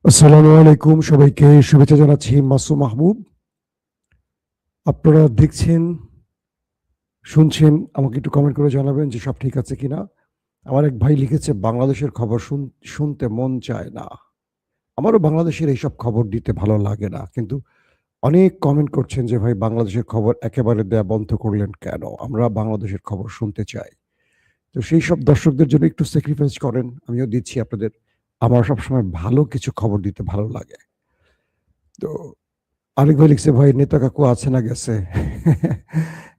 আসসালামু আলাইকুম, সবাইকে শুভেচ্ছা জানাচ্ছি। মাসুম মাহবুব। আপনারা দেখছেন, শুনছেন, আমাকে একটু কমেন্ট করে জানাবেন যে সব ঠিক আছে কিনা। আমার এক ভাই লিখেছে, বাংলাদেশের খবর শুনতে মন চায় না। আমারও বাংলাদেশের এইসব খবর দিতে ভালো লাগে না, কিন্তু অনেক কমেন্ট করছেন যে ভাই বাংলাদেশের খবর একেবারে দেয়া বন্ধ করলেন কেন? আমরা বাংলাদেশের খবর শুনতে চাই। তো সেই সব দর্শকদের জন্য একটু স্যাক্রিফাইস করেন, আমিও দিচ্ছি আপনাদের। আমার সবসময় ভালো কিছু খবর দিতে ভালো লাগে। তো আরেক ভাই লিখছে, ভাই নেতা কাকু আছে না গেছে?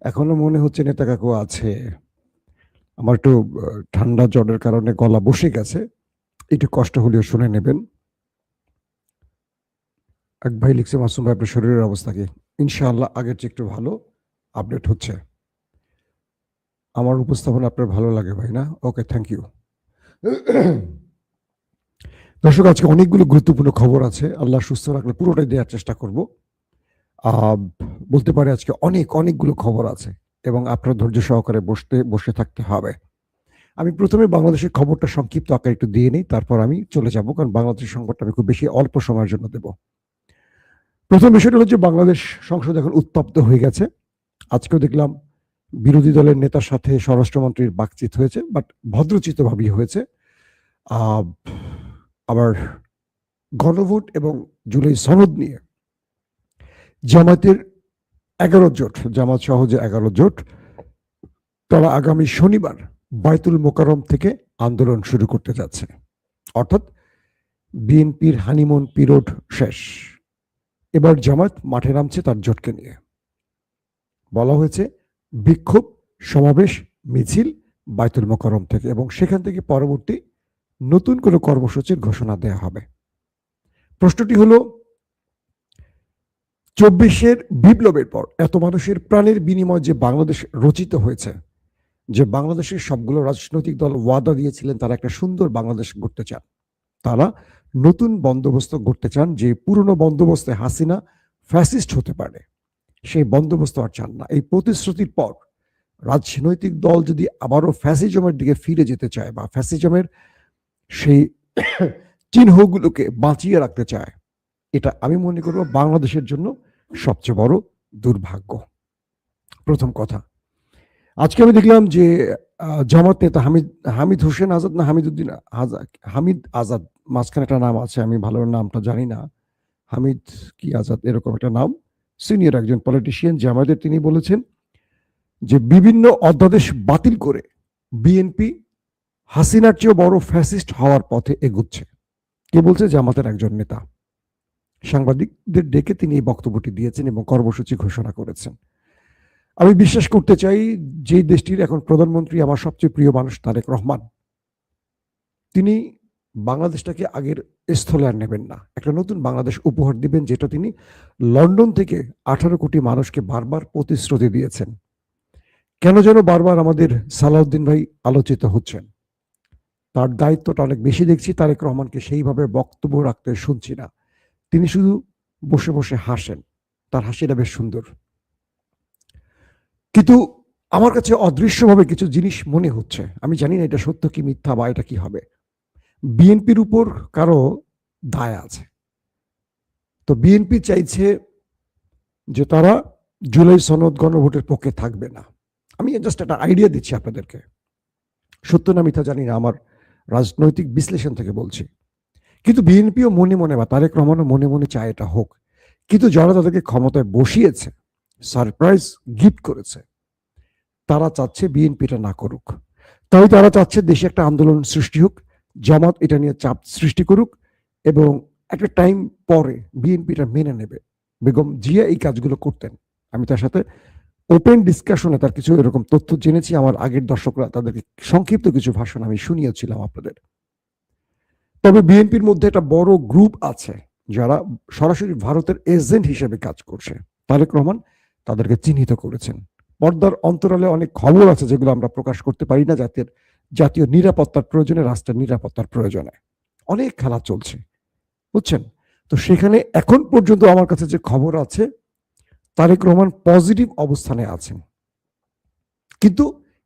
এখনো মনে হচ্ছে নেতা কাকু আছে। আমার একটু ঠান্ডা জ্বরের কারণে গলা বসে গেছে, একটু কষ্ট হলেও শুনে নেবেন। এক ভাই লিখছে, মাসুম ভাই আপনার শরীরের অবস্থা কি? ইনশাআল্লাহ আগের চেয়ে একটু ভালো, আপডেট হচ্ছে। আমার উপস্থাপনা আপনার ভালো লাগে ভাই, না? ওকে, থ্যাংক ইউ। দর্শক, আজকে অনেকগুলো গুরুত্বপূর্ণ খবর আছে, আল্লাহ সুস্থ রাখলে পুরোটাই দেওয়ার চেষ্টা করব। বলতে পারে আজকে অনেকগুলো খবর আছে এবং আপনার ধৈর্য সহকারে বসে থাকতে হবে। আমি প্রথমে বাংলাদেশের খবরটা সংক্ষিপ্ত আকারে একটু দিয়ে নিই, তারপর আমি চলে যাব, কারণ বাংলাদেশের সংবাদটা আমি খুব বেশি অল্প সময়ের জন্য দেব। প্রথম বিষয়টা হচ্ছে, বাংলাদেশ সংসদ এখন উত্তপ্ত হয়ে গেছে। আজকেও দেখলাম বিরোধী দলের নেতার সাথে স্বরাষ্ট্রমন্ত্রীর বাকচিত হয়েছে, বাট ভদ্রচিত্তভাবেই হয়েছে। আবার গণভোট এবং জুলাই সনদ নিয়ে জামাতের 11 জোট, জামাত সহ যে 11 জোট, তারা আগামী শনিবার বায়তুল মোকাররম থেকে আন্দোলন শুরু করতে যাচ্ছে। অর্থাৎ বিএনপির হানিমুন পিরিয়ড শেষ, এবার জামাত মাঠে নামছে তার জোটকে নিয়ে। বলা হয়েছে বিক্ষোভ, সমাবেশ, মিছিল বায়তুল মোকাররম থেকে, এবং সেখান থেকে পরবর্তী নতুন কোনো কর্মসূচির ঘোষণা দেয়া হবে। প্রশ্নটি হলো, 24-এর বিপ্লবের পর এত মানুষের প্রাণের বিনিময় যে বাংলাদেশ রচিত হয়েছে, যে বাংলাদেশের সবগুলো রাজনৈতিক দল ওয়াদা দিয়েছিলেন তারা একটা সুন্দর বাংলাদেশ গড়তে চান, তারা নতুন বন্দোবস্ত গড়তে চান, যে পুরনো বন্দোবস্তে হাসিনা ফ্যাসিস্ট হতে পারে, সেই বন্দোবস্ত আর চান না। এই প্রতিশ্রুতির পর রাজনৈতিক দল যদি আবারও ফ্যাসিজমের দিকে ফিরে যেতে চায় বা ফ্যাসিজমের সেই চিহ্নগুলোকে বাঁচিয়ে রাখতে চায়, এটা আমি মনে করব বাংলাদেশের জন্য সবচেয়ে বড় দুর্ভাগ্য। প্রথম কথা, আজকে আমি দেখলাম যে জামাত নেতা হামিদ হোসেন আজাদ, না হামিদুদ্দিন হামিদ আজাদ, মাঝখানে একটা নাম আছে, আমি ভালো নামটা জানি না, হামিদ কি আজাদ এরকম একটা নাম, সিনিয়র একজন পলিটিশিয়ান জামায়াতের, তিনি বলেছেন যে বিভিন্ন অধ্যাদেশ বাতিল করে বিএনপি হাসিনার চেয়েও বড় ফ্যাসিস্ট হওয়ার পথে এগুচ্ছে। কে বলছে? জামাতের একজন নেতা। সাংবাদিকদের ডেকে তিনি এই বক্তব্যটি দিয়েছেন এবং কর্মসূচি ঘোষণা করেছেন। আমি বিশ্বাস করতে চাই, যে দেশটির এখন প্রধানমন্ত্রী আমার সবচেয়ে প্রিয় মানুষ তারেক রহমান, তিনি বাংলাদেশটাকে আগের স্থলে আর নেবেন না, একটা নতুন বাংলাদেশ উপহার দিবেন, যেটা তিনি লন্ডন থেকে 18 কোটি মানুষকে বারবার প্রতিশ্রুতি দিয়েছেন। কেন যেন বারবার আমাদের সালাউদ্দিন ভাই আলোচিত হচ্ছেন, তার দায়িত্বটা অনেক বেশি দেখছি, তারেক রহমানকে সেইভাবে বক্তব্য রাখতে শুনছি না। তিনি শুধু বসে বসে হাসেন, তার হাসিটা বেশ সুন্দর, কিন্তু আমার কাছে অদৃশ্যভাবে কিছু জিনিস মনে হচ্ছে। আমি জানি না এটা সত্য কি মিথ্যা বা এটা কি হবে। বিএনপির উপর কারো দায় আছে, তো বিএনপি চাইছে যে তারা জুলাই সনদ গণভোটের পক্ষে থাকবে না। আমি জাস্ট একটা আইডিয়া দিচ্ছি আপনাদেরকে, সত্য না মিথ্যা জানি না, আমার রাজনৈতিক বিশ্লেষণ থেকে বলছি। কিন্তু বিএনপিও মনে মনে বা তারেক রহমানও মনে মনে চায় এটা হোক, কিন্তু যারা তাদেরকে ক্ষমতায় বসিয়েছে, সারপ্রাইজ গিফট করেছে, তারা চাচ্ছে বিএনপিটা না করুক। তাই তারা চাচ্ছে দেশে একটা আন্দোলন সৃষ্টি হোক, জামাত এটা নিয়ে চাপ সৃষ্টি করুক, এবং একটা টাইম পরে বিএনপিটা মেনে নেবে। বেগম জিয়া এই কাজগুলো করতেন, আমি তার সাথে ওপেন ডিসকাশনে তার কিছু এরকম তথ্য জেনেছি, আমার আগের দর্শকরা তাদেরকে সংক্ষিপ্ত কিছু ভাষণ আমি শুনিয়েছিলাম আপনাদের। তবে বিএনপির মধ্যে একটা বড় গ্রুপ আছে যারা সরাসরি ভারতের এজেন্ট হিসেবে কাজ করছে। তারেক রহমান তাদেরকে চিহ্নিত করেছেন। পর্দার অন্তরালে অনেক খবর আছে যেগুলো আমরা প্রকাশ করতে পারি না, জাতীয় নিরাপত্তার প্রয়োজনে, রাষ্ট্রের নিরাপত্তার প্রয়োজনে অনেক খেলা চলছে, বুঝছেন? তো সেখানে এখন পর্যন্ত আমার কাছে যে খবর আছে, তারেক রহমান পজিটিভ অবস্থানে আছেন, কিন্তু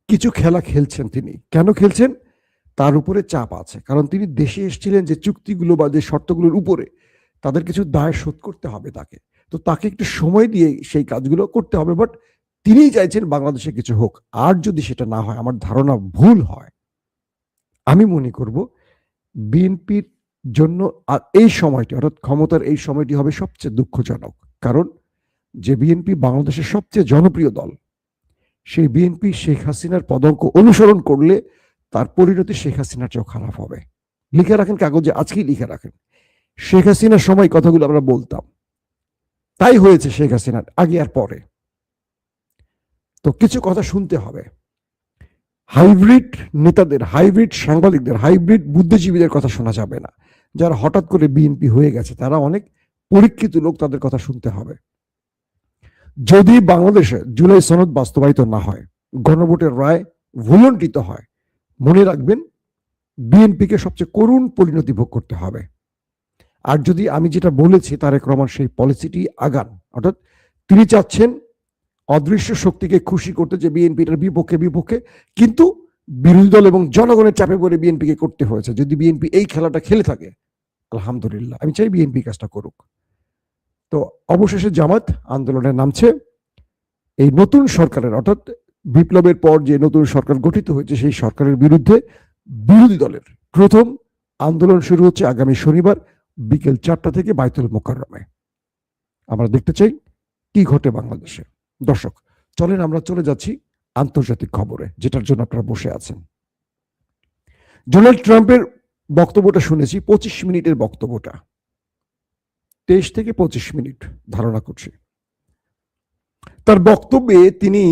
কিছু খেলা খেলছেন তিনি। কেন খেলছেন? তার উপরে চাপ আছে, কারণ তিনি দেশে এসেছিলেন যে চুক্তিগুলো বা যে শর্তগুলোর উপরে, তাদের কিছু দায় শোধ করতে হবে তাকে। তো তাকে একটু সময় দিয়ে সেই কাজগুলো করতে হবে, বাট তিনি চাইছেন বাংলাদেশে কিছু হোক। আর যদি সেটা না হয়, আমার ধারণা ভুল হয়, আমি মনে করব বিএনপির জন্য এই সময়টি, অর্থাৎ ক্ষমতার এই সময়টি হবে সবচেয়ে দুঃখজনক। কারণ যে বিএনপি বাংলাদেশের সবচেয়ে জনপ্রিয় দল, সেই বিএনপি শেখ হাসিনার পদাঙ্ক অনুসরণ করলে তার পরিণতি শেখ হাসিনার চেয়েও খারাপ হবে। লিখে রাখেন কাগজে, আজকেই লিখে রাখেন। শেখ হাসিনার সময় কথাগুলো আমরা বলতাম, তাই হয়েছে শেখ হাসিনার আগে আর পরে। তো কিছু কথা শুনতে হবে। হাইব্রিড নেতাদের, হাইব্রিড সাংবাদিকদের, হাইব্রিড বুদ্ধিজীবীদের কথা শোনা যাবে না। যারা হঠাৎ করে বিএনপি হয়ে গেছে, তারা অনেক পরীক্ষিত লোক, তাদের কথা শুনতে হবে। যদি বাংলাদেশে জুলাই সনদ বাস্তবায়িত না হয়, গণভোটের রায় ভুলণ্ঠিত হয়, মনে রাখবেন বিএনপিকে সবচেয়ে করুণ পরিণতি ভোগ করতে হবে। আর যদি আমি যেটা বলেছি তারেক রহমান সেই পলিসিটি আগান, অর্থাৎ তিনি চাচ্ছেন অদৃশ্য শক্তিকে খুশি করতে, যে বিএনপিটার বিপক্ষে, কিন্তু বিরোধী দল এবং জনগণের চাপে পড়ে বিএনপিকে করতে হয়েছে। যদি বিএনপি এই খেলাটা খেলে থাকে, আলহামদুলিল্লাহ, আমি চাই বিএনপি কাজটা করুক। তো অবশেষে জামাত আন্দোলনে নামছে। এই নতুন সরকারের, অর্থাৎ বিপ্লবের পর যে নতুন সরকার গঠিত হয়েছে, সেই সরকারের বিরুদ্ধে বিরোধী দলের প্রথম আন্দোলন শুরু হচ্ছে আগামী শনিবার বিকেল 4টা থেকে বাইতুল মোকাররমে। আমরা দেখতে চাই কি ঘটে বাংলাদেশে। দর্শক, চলেন আমরা চলে যাচ্ছি আন্তর্জাতিক খবরে, যেটার জন্য আপনারা বসে আছেন। ডোনাল্ড ট্রাম্পের বক্তব্যটা শুনেছি, 25 মিনিটের বক্তব্যটা, 23 থেকে 25 মিনিট ধারণা করছি। তার বক্তব্যে তিনি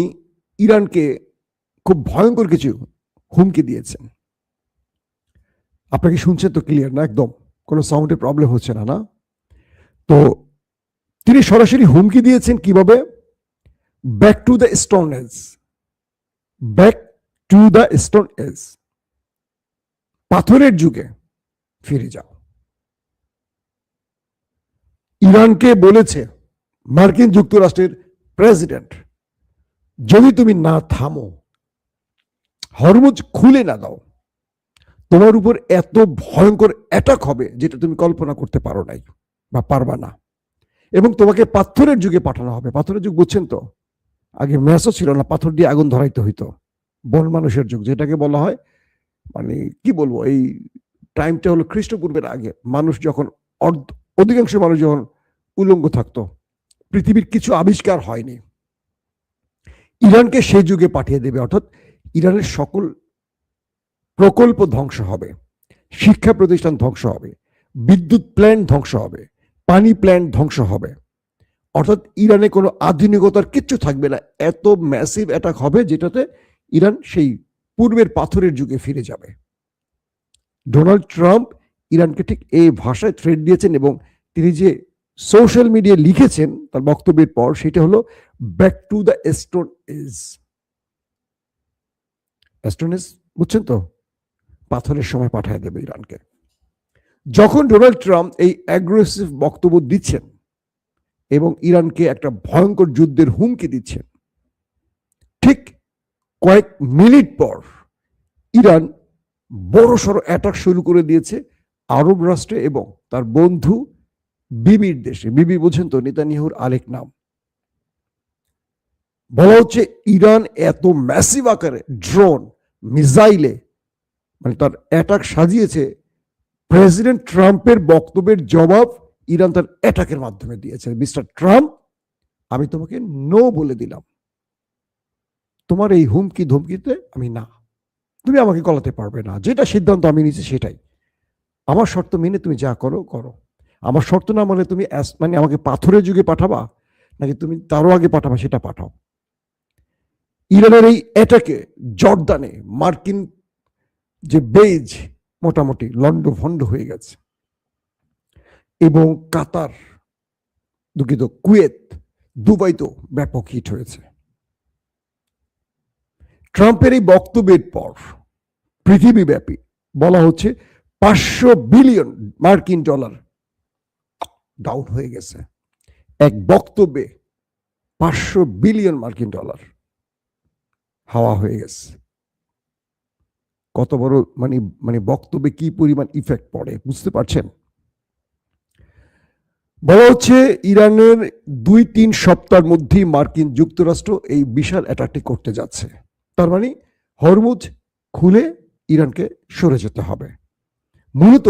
ইরানকে খুব ভয়ঙ্কর কিছু হুমকি দিয়েছেন। আপনাকে শুনছেন তো ক্লিয়ার না? একদম কোনো সাউন্ডে প্রবলেম হচ্ছে না? না, তো তিনি সরাসরি হুমকি দিয়েছেন কিভাবে? Back to the stone age, back to the stone age, পাথরের যুগে ফিরে যাও। ইরানকে বলেছে মার্কিন যুক্তরাষ্ট্রের প্রেসিডেন্ট, যদি তুমি না থামো, হরমুজ খুলে না দাও, তোমার উপর এত ভয়ঙ্কর অ্যাটাক হবে যেটা তুমি কল্পনা করতে পারো নাই বা পারবা না, এবং তোমাকে পাথরের যুগে পাঠানো হবে। পাথরের যুগ বুঝছেন তো? আগে ম্যাচও ছিল না, পাথর দিয়ে আগুন ধরাইতে হইতো। বন মানুষের যুগ, যেটাকে বলা হয়, মানে কি বলবো, এই টাইমটা হলো খ্রিস্টপূর্বের আগে। মানুষ যখন অধিকাংশ মানুষ যখন উলঙ্গ থাকতো, পৃথিবীর কিছু আবিষ্কার হয়নি। ইরানকে সেই যুগে পাঠিয়ে দেবে, অর্থাৎ ইরানের সকল প্রকল্প ধ্বংস হবে, শিক্ষা প্রতিষ্ঠান ধ্বংস হবে, বিদ্যুৎ প্ল্যান্ট ধ্বংস হবে, পানি প্ল্যান্ট ধ্বংস হবে, অর্থাৎ ইরানে কোনো আধুনিকতার কিচ্ছু থাকবে না। এত ম্যাসিভ অ্যাটাক হবে যেটাতে ইরান সেই পূর্বের পাথরের যুগে ফিরে যাবে। ডোনাল্ড ট্রাম্প ইরানকে ঠিক এই ভাষায় থ্রেট দিয়েছেন, এবং তিনি যে সোশ্যাল মিডিয়ায় লিখেছেন তার বক্তব্যের পর, সেটা হলো back to the stone age. Stone age বুঝছেন তো? পাথরের সময় পাঠিয়ে দেবে ইরানকে। যখন ডোনাল্ড ট্রাম্প এই অ্যাগ্রেসিভ বক্তব্য দিচ্ছেন এবং ইরানকে একটা ভয়ঙ্কর যুদ্ধের হুমকি দিচ্ছেন, ঠিক কয়েক মিনিট পর ইরান বড়সড় অ্যাটাক শুরু করে দিয়েছে আরব রাষ্ট্রে এবং তার বন্ধু বিবির দেশে। বিবি বোঝেন তো? নেতানিয়াহুর আরেক নাম। বলা হচ্ছে ইরান এত ম্যাসিভ আকারে ড্রোন, মিসাইলে, মানে তার অ্যাটাক সাজিয়েছে, প্রেসিডেন্ট ট্রাম্পের বক্তব্যের জবাব ইরান তার অ্যাটাকের মাধ্যমে দিয়েছে। মিস্টার ট্রাম্প, আমি তোমাকে নো বলে দিলাম, তোমার এই হুমকি ধমকিতে আমি না, তুমি আমাকে গলাতে পারবে না। যেটা সিদ্ধান্ত আমি নিয়েছি সেটাই, আমার শর্ত মেনে তুমি যা করো করো। আমার শর্ত না মানে তুমি মানে আমাকে পাথরের যুগে পাঠাবা, নাকি তুমি তারও আগে পাঠাবা, সেটা পাঠাও। ইরানের এই অ্যাটাকে জর্দানে মার্কিন যে বেজ মোটামুটি লন্ড ভন্ড হয়ে গেছে, এবং কাতার, দুঃখিত, কুয়েত, দুবাই তো ব্যাপক হিট হয়েছে। ট্রাম্পের এই বক্তব্যের পর পৃথিবীব্যাপী বলা হচ্ছে 500 বিলিয়ন মার্কিন ডলার ডাউন হয়ে গেছে। এক বক্তব্যে 500 বিলিয়ন মার্কিন ডলার হাওয়া হয়ে গেছে। কত বড় মানে মানে বক্তব্যে কি পরিমাণ ইফেক্ট পড়ে বুঝতে পারছেন? বলা হচ্ছে ইরানের 2-3 সপ্তাহের মধ্যেই মার্কিন যুক্তরাষ্ট্র এই বিশাল অ্যাটাকটি করতে যাচ্ছে। তার মানে হরমুজ খুলে ইরানকে সরে যেতে হবে। মূলত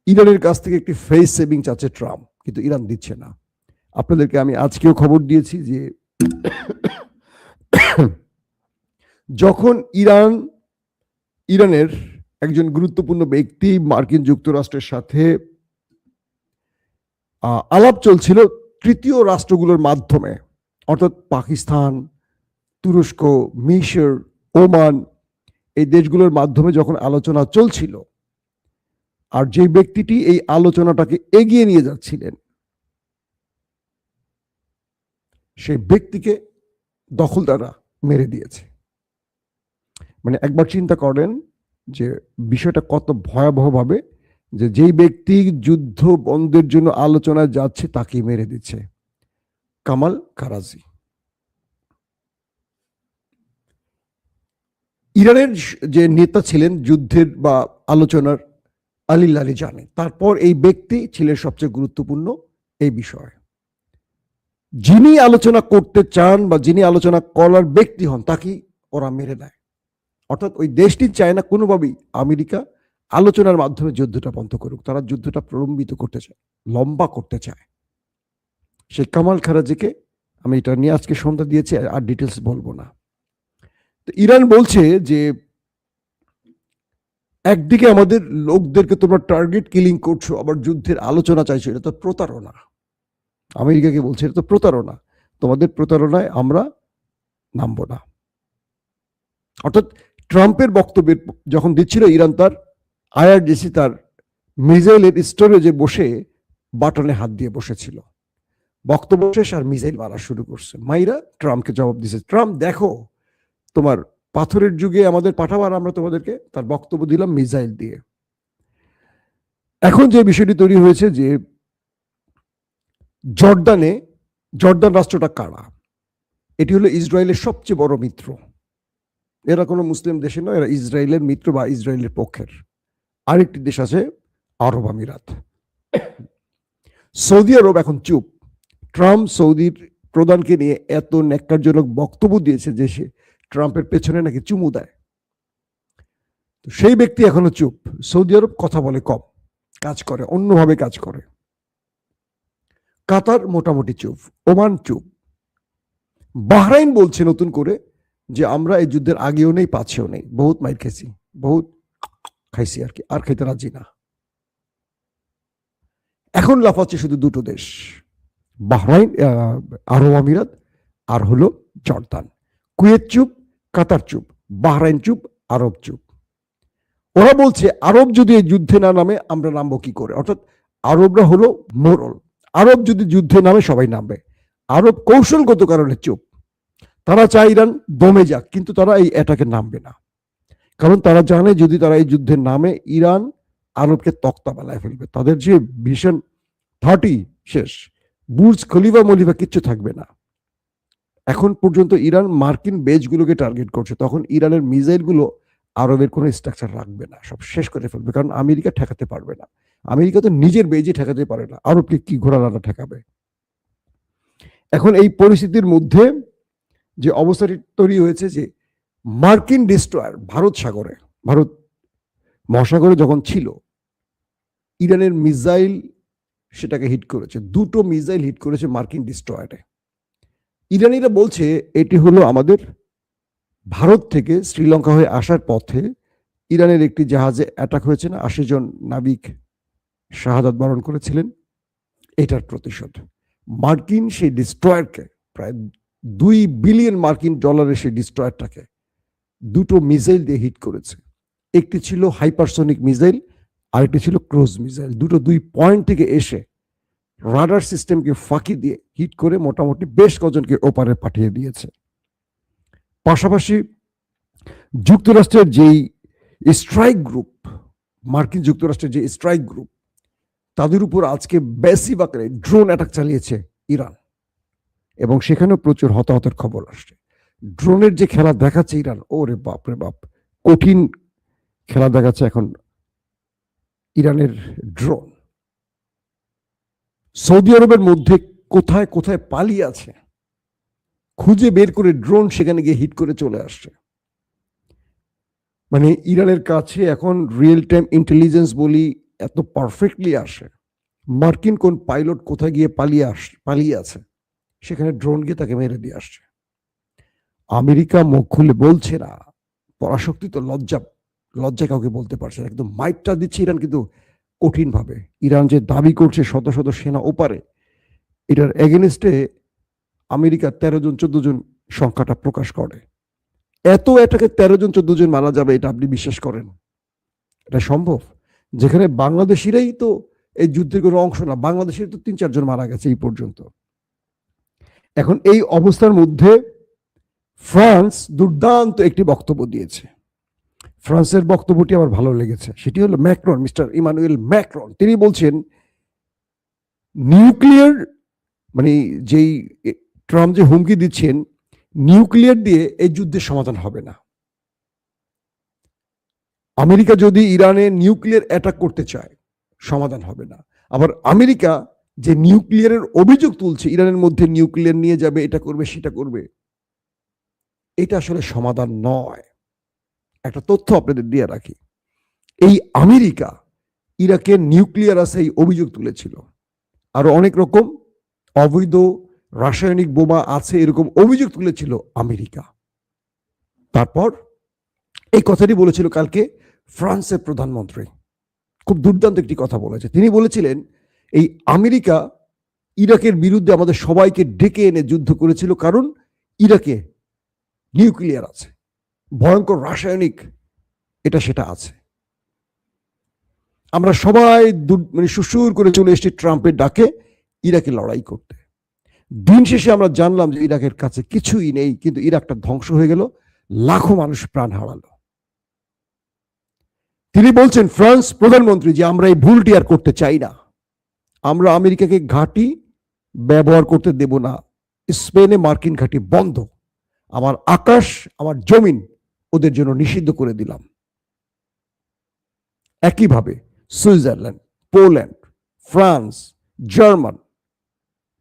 ইরানের কাছ থেকে একটি ফেস সেভিং চাচ্ছে ট্রাম্প, কিন্তু ইরান দিচ্ছে না। আপনাদেরকে আমি আজকেও খবর দিয়েছি যে যখন ইরানের একজন গুরুত্বপূর্ণ ব্যক্তি মার্কিন যুক্তরাষ্ট্রের সাথে আলাপ চলছিল তৃতীয় রাষ্ট্রগুলোর মাধ্যমে, অর্থাৎ পাকিস্তান, তুরস্ক, মিশর, ওমান, এই দেশগুলোর মাধ্যমে যখন আলোচনা চলছিল, আর যে ব্যক্তিটি এই আলোচনাটাকে এগিয়ে নিয়ে যাচ্ছিলেন সেই ব্যক্তিকে দখলদাররা মেরে দিয়েছে। মানে একবার চিন্তা করেন যে বিষয়টা কত ভয়াবহভাবে, যে যেই ব্যক্তি যুদ্ধ বন্ধের জন্য আলোচনায় যাচ্ছে তাকে মেরে দিচ্ছে। কামাল কারাজি ইরানের যে নেতা ছিলেন যুদ্ধের বা আলোচনার, আলী লারিজানি, তারপর এই ব্যক্তি ছিলেন সবচেয়ে গুরুত্বপূর্ণ এই বিষয়ে। যিনি আলোচনা করতে চান বা যিনি আলোচনা করার ব্যক্তি হন তাকে ওরা মেরে দেয়। অর্থাৎ ওই দেশটি চায় না কোনোভাবেই আমেরিকা আলোচনার মাধ্যমে যুদ্ধটা বন্ধ করুক, তারা যুদ্ধটা প্রলম্বিত করতে চায়, লম্বা করতে চায়। সেই কামাল খারাজিকে আমি এটা নিয়ে আজকে সন্ধ্যা দিয়েছি, আর ডিটেলস বলবো না। তো ইরান বলছে যে একদিকে আমাদের লোকদেরকে তোমরা টার্গেট কিলিং করছো, আবার যুদ্ধের আলোচনা চাইছো, এটা তো প্রতারণা। আমেরিকাকে বলছে এটা তো প্রতারণা, তোমাদের প্রতারণায় আমরা নামবো না। অর্থাৎ ট্রাম্পের বক্তব্যের যখন দিচ্ছিল ইরান, তার আইআরজিসি তার মিসাইলের স্টোরেজে বসে বাটনে হাত দিয়ে বসেছিল। বক্তব্য শেষ আর মিসাইল মারা শুরু করছে। মাইরা ট্রাম্পকে জবাব দিয়েছে, ট্রাম্প দেখো তোমার পাথরের যুগে আমাদের পাঠাবার, আমরা তোমাদেরকে, তার বক্তব্য দিলাম মিসাইল দিয়ে। এখন যে বিষয়টি তৈরি হয়েছে যে জর্দান রাষ্ট্রটা কারা? এটি হলো ইসরায়েলের সবচেয়ে বড় মিত্র। এরা কোনো মুসলিম দেশে নয়, এরা ইসরায়েলের মিত্র বা ইসরায়েলের পক্ষের। আরেকটি দেশ আছে আরব আমিরাত। সৌদি আরব এখন চুপ। ট্রাম্প সৌদির প্রধানকে নিয়ে এত ন্যাক্কারজনক বক্তব্য দিয়েছে যে সে ট্রাম্পের পেছনে নাকি চুমু দেয়। তো সেই ব্যক্তি এখনো চুপ। সৌদি আরব কথা বলে কম, কাজ করে অন্যভাবে কাজ করে। কাতার মোটামুটি চুপ, ওমান চুপ। বাহরাইন বলছে নতুন করে যে আমরা এই যুদ্ধের আগেও নেই পাছেও নেই, বহুত মাইর খেয়েছি, বহুত খাইছি আর কি, আর খাইতে রাজি না। এখন লাফাচ্ছে শুধু দুটো দেশ, বাহরাইন, আরব আমিরাত আর হলো জর্দান। কুয়েত চুপ, কাতার চুপ, বাহরাইন চুপ, আরব চুপ। ওরা বলছে আরব যদি এই যুদ্ধে না নামে আমরা নামবো কি করে? অর্থাৎ আরবরা হলো মোরল, আরব যদি যুদ্ধে নামে সবাই নামবে। আরব কৌশলগত কারণে চুপ। তারা চায় ইরান দমে যাক, কিন্তু তারা এই অ্যাটাকে নামবে না, কারণ তারা জানে যদি তারা এই যুদ্ধে নামে ইরান আরবকে তক্তা বানায় ফেলবে। তাদের যে ভিশন 30 শেষ, বুর্জ খলিফা মলিফা কিচ্ছু থাকবে না। এখন পর্যন্ত ইরান মার্কিন বেজগুলোকে টার্গেট করছে, তখন ইরানের মিসাইলগুলো আরবের কোনো স্ট্রাকচার রাখবে না, সব শেষ করে ফেলবে, কারণ আমেরিকা ঠেকাতে পারবে না। আমেরিকা তো নিজের বেজে ঠেকাতে পারে না, আরবকে কি ঘোড়া লাটা ঠেকাবে? এখন এই পরিস্থিতির মধ্যে যে অবস্থাটি তৈরি হয়েছে যে মার্কিন ডিস্ট্রয়ার ভারত মহাসাগরে যখন ছিল, ইরানের মিসাইল সেটাকে হিট করেছে। 2টো মিসাইল হিট করেছে মার্কিন ডিস্ট্রয়ারে। ইরানিরা বলছে এটি হলো আমাদের ভারত থেকে শ্রীলঙ্কা হয়ে আসার পথে ইরানের একটি জাহাজে অ্যাটাক হয়েছে না, 80 জন নাবিক শাহাদাত বরণ করেছিলেন, এটার প্রতিশোধ। মার্কিন সেই ডিস্ট্রয়ারকে, প্রায় $2 বিলিয়ন মার্কিন ডলারের সেই ডিস্ট্রয়ারটাকে 2টো মিসাইল দিয়ে হিট করেছে। একটি ছিল হাইপারসনিক মিসাইল, আরেকটি ছিল ক্রুজ মিসাইল। 2 পয়েন্ট থেকে এসে রাডার সিস্টেমকে ফাঁকি দিয়ে হিট করে মোটামুটি বেশ কজনকে ওপারে পাঠিয়ে দিয়েছে। পাশাপাশি যুক্তরাষ্ট্রের যেই স্ট্রাইক গ্রুপ, মার্কিন যুক্তরাষ্ট্রের যে স্ট্রাইক গ্রুপ, তাদের উপর আজকে বেসিভ আকারে ড্রোন অ্যাটাক চালিয়েছে ইরান, এবং সেখানেও প্রচুর হতাহতের খবর আসছে। ড্রোনের যে খেলা দেখাচ্ছে ইরান, ওরে বাপ রে বাপ, কঠিন খেলা দেখাচ্ছে এখন ইরানের ড্রোন। সৌদি আরবের মধ্যে কোথায় কোথায় পালিয়ে আছে খুঁজে বের করে ড্রোন সেখানে গিয়ে হিট করে চলে আসছে। মানে ইরানের কাছে এখন রিয়েল টাইম ইন্টেলিজেন্স বলি এত পারফেক্টলি আসে, মার্কিন কোন পাইলট কোথায় গিয়ে পালিয়ে আছে সেখানে ড্রোন গিয়ে তাকে মেরে দিয়ে আসছে। আমেরিকা মুখ খুলে বলছে না, পরাশক্তি তো লজ্জা কাউকে বলতে পারছে না, একদম মাইকটা দিচ্ছে ইরান, কিন্তু কঠিন ভাবে। ইরান যে দাবি করছে শত শত সেনা ওপারে, এটার এগেনস্টে আমেরিকা 13 জন 14 জন সংখ্যাটা প্রকাশ করে। এটাকে 13 জন 14 জন মারা যাবে এটা আপনি বিশ্বাস করেন? এটা সম্ভব? যেখানে বাংলাদেশিরাই তো এই যুদ্ধের কোনো অংশ না, বাংলাদেশের তো 3-4 জন মারা গেছে এই পর্যন্ত। এখন এই অবস্থার মধ্যে ফ্রান্স দুর্দান্ত একটি বক্তব্য দিয়েছে। ফ্রান্সের বক্তব্যটি আমার ভালো লেগেছে, সেটি হলো ম্যাক্রন, মিস্টার ইমানুয়েল ম্যাক্রন। তিনি বলছেন নিউক্লিয়ার, মানে যেই ট্রাম্প যে হুমকি দিচ্ছেন, নিউক্লিয়ার দিয়ে এই যুদ্ধের সমাধান হবে না। আমেরিকা যদি ইরানে নিউক্লিয়ার অ্যাটাক করতে চায় সমাধান হবে না। আবার আমেরিকা যে নিউক্লিয়ারের অভিযোগ তুলছে, ইরানের মধ্যে নিউক্লিয়ার নিয়ে যাবে, এটা করবে সেটা করবে, এটা আসলে সমাধান নয়। একটা তথ্য আপনাদের দিয়ে রাখি, এই আমেরিকা ইরাকের নিউক্লিয়ার আছে এই অভিযোগ তুলেছিল, আরো অনেক রকম অবৈধ রাসায়নিক বোমা আছে এরকম অভিযোগ তুলেছিল আমেরিকা। তারপর এই কথাটি বলেছিল কালকে ফ্রান্সের প্রধানমন্ত্রী, খুব দুর্দান্ত একটি কথা বলেছে। তিনি বলেছিলেন এই আমেরিকা ইরাকের বিরুদ্ধে আমাদের সবাইকে ডেকে এনে যুদ্ধ করেছিল, কারণ ইরাকে নিউক্লিয়ার আছে, ভয়ঙ্কর রাসায়নিক এটা সেটা আছে। আমরা সবাই মানে সুসুর করে চলে এসেছি ট্রাম্পের ডাকে ইরাকে লড়াই করতে। দিন শেষে আমরা জানলাম যে ইরাকের কাছে কিছুই নেই, কিন্তু ইরাকটা ধ্বংস হয়ে গেল, লাখো মানুষ প্রাণ হারালো। তিনি বলছেন ফ্রান্স প্রধানমন্ত্রী যে আমরা এই ভুলটি আর করতে চাই না, আমরা আমেরিকাকে ঘাঁটি ব্যবহার করতে দেব না, স্পেনে মার্কিন ঘাঁটি বন্ধ, আমার আকাশ আমার জমিন ওদের জন্য নিষিদ্ধ করে দিলাম। একইভাবে Switzerland, Poland, France, German,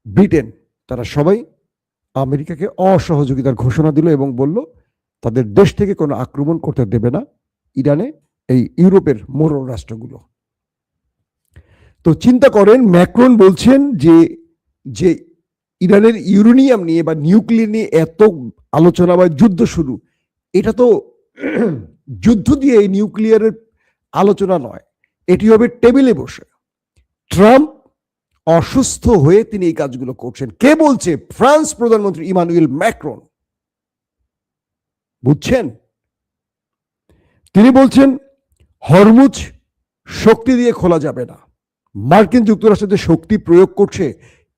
Britain তারা সবাই আমেরিকাকে অসহযোগিতার ঘোষণা দিল এবং বলল তাদের দেশ থেকে কোনো আক্রমণ করতে দেবে না ইরানে এই ইউরোপের মোড়ল রাষ্ট্রগুলো। তো চিন্তা করেন, ম্যাক্রন বলছেন যে ইরানের ইউরেনিয়াম নিয়ে বা নিউক্লিয়ার নিয়ে এত আলোচনা বা যুদ্ধ শুরু, এটা তো যুদ্ধ দিয়ে এই নিউক্লিয়ারের আলোচনা নয়, এটি হবে টেবিলে বসে। ট্রাম্প অসুস্থ হয়ে তিনি এই কাজগুলো করছেন। কে বলছে? ফ্রান্স প্রধানমন্ত্রী ইমানুয়েল ম্যাক্রন। বুঝছেন? তিনি বলছেন হরমুজ শক্তি দিয়ে খোলা যাবে না, মার্কিন যুক্তরাষ্ট্র যে শক্তি প্রয়োগ করছে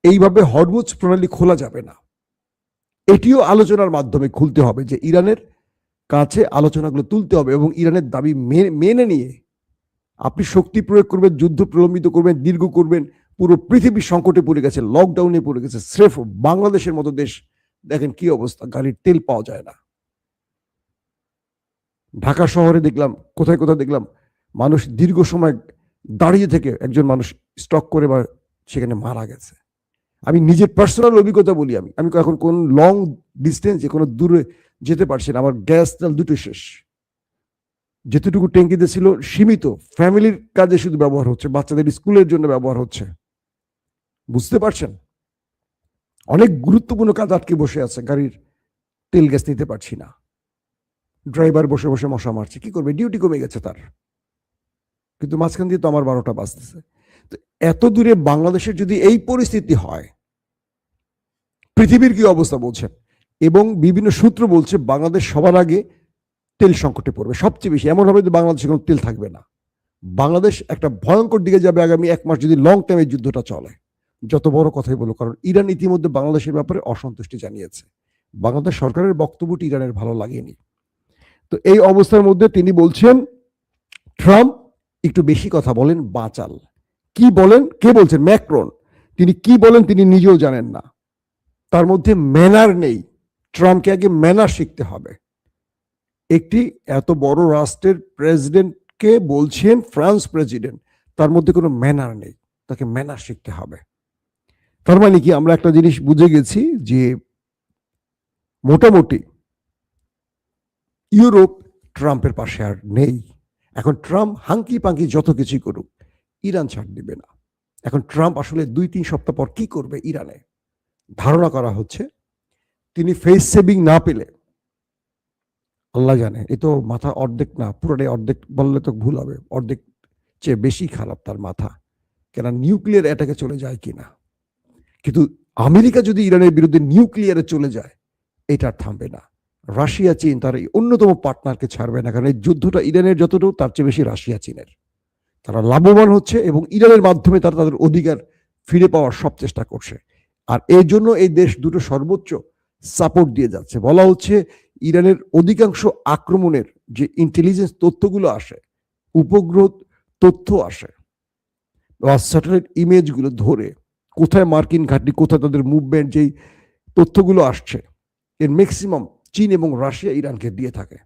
এইভাবে হরমুজ প্রণালী খোলা যাবে না। এটিও আলোচনার মাধ্যমে খুলতে হবে, যে ইরানের কাছে আলোচনাগুলো তুলতে হবে এবং ইরানের দাবি মেনে নিয়ে আপনি শক্তি প্রয়োগ করবেন, যুদ্ধ প্রলম্বিত করবেন, দীর্ঘ করবেন, পুরো পৃথিবী সংকটে পড়ে গেছে, লকডাউনে পড়ে গেছে। স্রেফ বাংলাদেশের মতো দেশ দেখেন কি অবস্থা, গাড়ির তেল পাওয়া যায় না। ঢাকা শহরে দেখলাম, কোথায় কোথায় দেখলাম মানুষ দীর্ঘ সময় দাঁড়িয়ে থেকে একজন মানুষ স্টক করে বা সেখানে মারা গেছে। আমি নিজের পার্সোনাল অভিজ্ঞতা বলি, আমি এখন কোন লং ডিস্টেন্সে কোনো দূরে যেতে পারছি না, আমার গ্যাস তেল দুটো শেষ, যেতটুকু ট্যাঙ্কিতে ছিল সীমিত, ফ্যামিলির কাজে শুধু ব্যবহার হচ্ছে, বাচ্চাদের স্কুলের জন্য ব্যবহার হচ্ছে। বুঝতে পারছেন? অনেক গুরুত্বপূর্ণ কাজ আটকে বসে আছে, গাড়ির তেল গ্যাস নিতে পারছি না, ড্রাইভার বসে বসে মশা মারছে, কি করবে, ডিউটি কমে গেছে তার, কিন্তু মাঝখান দিয়ে তো আমার 12টা বাজতেছে। তো এত দূরে বাংলাদেশের যদি এই পরিস্থিতি হয়, পৃথিবীর কি অবস্থা বলছেন? এবং বিভিন্ন সূত্র বলছে বাংলাদেশ সবার আগে তেল সংকটে পড়বে সবচেয়ে বেশি, এমন হবে যে বাংলাদেশে কোনো তেল থাকবে না। বাংলাদেশ একটা ভয়ঙ্কর দিকে যাবে আগামী 1 মাস যদি লং টাইম এই যুদ্ধটা চলে, যত বড় কথাই বলো। কারণ ইরান ইতিমধ্যে বাংলাদেশের ব্যাপারে অসন্তুষ্টি জানিয়েছে, বাংলাদেশ সরকারের বক্তব্যটি ইরানের ভালো লাগেনি। তো এই অবস্থার মধ্যে তিনি বলছেন ট্রাম্প একটু বেশি কথা বলেন, বাচাল। কি বলেন? কে বলছেন? ম্যাক্রন। তিনি কি বলেন তিনি নিজেও জানেন না, তার মধ্যে ম্যানার নেই। ট্রাম্পকে আগে ম্যানার শিখতে হবে। একটি এত বড় রাষ্ট্রের প্রেসিডেন্ট ট্রাম্পকে বলছেন ফ্রান্স প্রেসিডেন্ট, তার মধ্যে কোনো ম্যানার নেই, তাকে ম্যানার শিখতে হবে। তার মানে কি আমরা একটা জিনিস বুঝে গেছি যে মোটামুটি ইউরোপ ট্রাম্পের পাশে আর নেই। এখন ট্রাম্প হাঙ্কি পাঙ্কি যত কিছুই করুক, ইরান ছাড় দিবে না। এখন ট্রাম্প আসলে 2-3 সপ্তাহ পর কি করবে ইরানে, ধারণা করা হচ্ছে তিনি ফেস সেভিং না পেলে, আল্লাহ জানে, এ তো মাথা অর্ধেক না, পুরোটাই অর্ধেক বললে তো ভুল হবে, অর্ধেক চেয়ে বেশি খারাপ তার মাথা, কেন নিউক্লিয়ার অ্যাটাকে চলে যায় কিনা। কিন্তু আমেরিকা যদি ইরানের বিরুদ্ধে নিউক্লিয়ারে চলে যায়, এটা আর থামবে না। রাশিয়া চীন তার এই অন্যতম পার্টনারকে ছাড়বে না, কারণ এই যুদ্ধটা ইরানের যতটুকু তার চেয়ে বেশি রাশিয়া চীনের। তারা লাভবান হচ্ছে এবং ইরানের মাধ্যমে তারা তাদের অধিকার ফিরে পাওয়ার সব চেষ্টা করছে। আর এই জন্য এই দেশ দুটো সর্বোচ্চ সাপোর্ট দিয়ে যাচ্ছে। বলা হচ্ছে ইরানের অধিকাংশ আক্রমণের যে ইন্টেলিজেন্স তথ্যগুলো আসে, উপগ্রহ তথ্য আসে বা স্যাটেলাইট ইমেজগুলো ধরে কোথায় মার্কিন ঘাঁটি, কোথায় তাদের মুভমেন্ট, যেই তথ্যগুলো আসছে, এর ম্যাক্সিমাম চীন এবং রাশিয়া ইরানকে দিয়ে থাকে।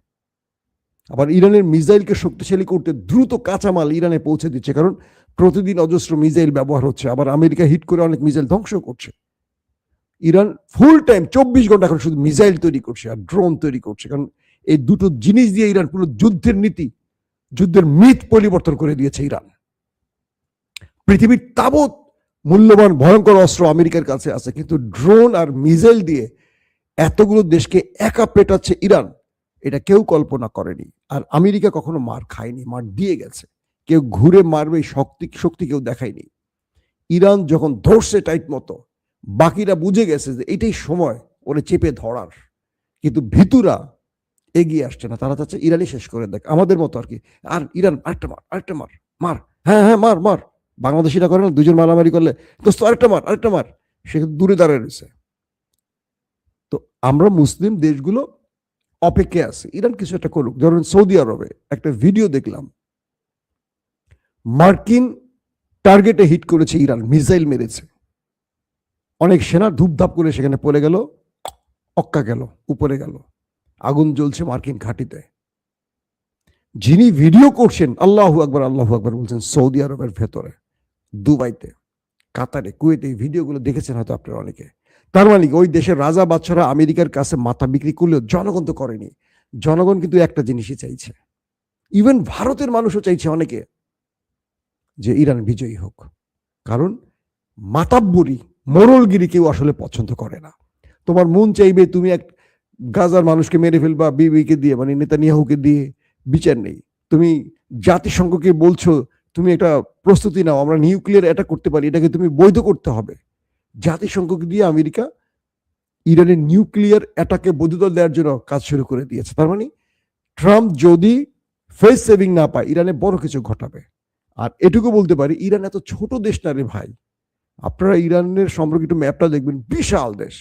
আবার ইরানের মিসাইলকে শক্তিশালী করতে দ্রুত কাঁচামাল ইরানে পৌঁছে দিচ্ছে, কারণ প্রতিদিন অজস্র মিসাইল ব্যবহার হচ্ছে, আবার আমেরিকা হিট করে অনেক মিসাইল ধ্বংস করছে। ইরান ফুল টাইম 24 ঘন্টা এখন শুধু মিসাইল তৈরি করছে আর ড্রোন তৈরি করছে, কারণ এই দুটো জিনিস দিয়ে ইরান পুরো যুদ্ধের নীতি, যুদ্ধের মিথ পরিবর্তন করে দিয়েছে ইরান। পৃথিবীর তাবৎ মূল্যবান ভয়ঙ্কর অস্ত্র আমেরিকার কাছে আছে, কিন্তু ড্রোন আর মিসাইল দিয়ে এতগুলো দেশকে একা পেটাচ্ছে ইরান, এটা কেউ কল্পনা করেনি। আর আমেরিকা কখনো মার খায়নি, মার দিয়ে গেছে। কেউ ঘুরে মারবে শক্তি কেউ দেখায়নি। ইরান যখন ধরছে টাইট মতো, বাকিরা বুঝে গেছে যে এটাই সময় ওরে চেপে ধরার, কিন্তু ভিতুরা এগিয়ে আসছে না, তারা চাচ্ছে ইরানই শেষ করে দেখ, আমাদের মতো আর কি। আর ইরান আরেকটা মার, আরেকটা মার, মার, হ্যাঁ হ্যাঁ মার মার। বাংলাদেশিরা করে না, দুজন মারামারি করলে দোস্ত আরেকটা মার, আরেকটা মার, সে দূরে দাঁড়িয়ে রয়েছে। তো আমরা মুসলিম দেশগুলো অপেক্ষায় আছে ইরান কিছু একটা করুক। ধরুন সৌদি আরবে একটা ভিডিও দেখলাম, মার্কিন টার্গেটে হিট করেছে ইরান, মিসাইল মেরেছে, অনেক সেনা ধূপধাপ করে সেখানে পড়ে গেল, অক্কা গেল, উপরে গেল, আগুন জ্বলছে মার্কিন ঘাঁটিতে। যিনি ভিডিও করছেন আল্লাহু আকবার আল্লাহু আকবার বলছেন সৌদি আরবের ভেতরে, দুবাইতে, কাতারে, কুয়েতে, এই ভিডিওগুলো দেখেছেন হয়তো আপনারা অনেকে। তার মানে ওই দেশের রাজা বাদশারা আমেরিকার কাছে মাথা বিক্রি করলেও জনগণ তো করেনি। জনগণ কিন্তু একটা জিনিসই চাইছে, ইভেন ভারতের মানুষও চাইছে অনেকে, যে ইরান বিজয়ী হোক। কারণ মাতাব্বরি মোরলগিরি কেউ আসলে পছন্দ করে না। তোমার মন চাইবে তুমি এক গাজার মানুষকে মেরে ফেলবা, বিবিকে দিয়ে, মানে নেতানিয়াহুকে দিয়ে, বিচার নেই। তুমি জাতিসংঘকে বলছো তুমি একটা প্রস্তুতি নাও, আমরা নিউক্লিয়ার অ্যাটাক করতে পারি, এটাকে তুমি বৈধ করতে হবে। জাতিসংঘকে দিয়ে আমেরিকা ইরানের নিউক্লিয়ার অ্যাটাকে বৈধতা দেওয়ার জন্য কাজ শুরু করে দিয়েছে। তার মানে ট্রাম্প যদি ফেস সেভিং না পায়, ইরানে বড় কিছু ঘটাবে। আর এটুকু বলতে পারি, ইরান এত ছোট দেশ না রে ভাই। আপনারা ইরানের সম্পর্কিত ম্যাপটা দেখবেন, বিশাল দেশ।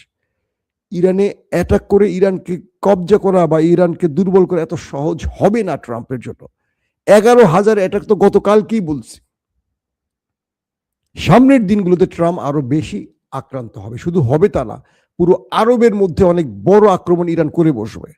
ইরানে অ্যাটাক করে ইরানকে কবজা করা বা ইরানকে দুর্বল করা এত সহজ হবে না ট্রাম্পের জন্য। 11,000 অ্যাটাক তো গতকালকেই বলছি। সামনের দিনগুলোতে ট্রাম্প আরো বেশি আক্রান্ত হবে, শুধু হবে তা না, পুরো আরবের মধ্যে অনেক বড় আক্রমণ ইরান করে বসবে।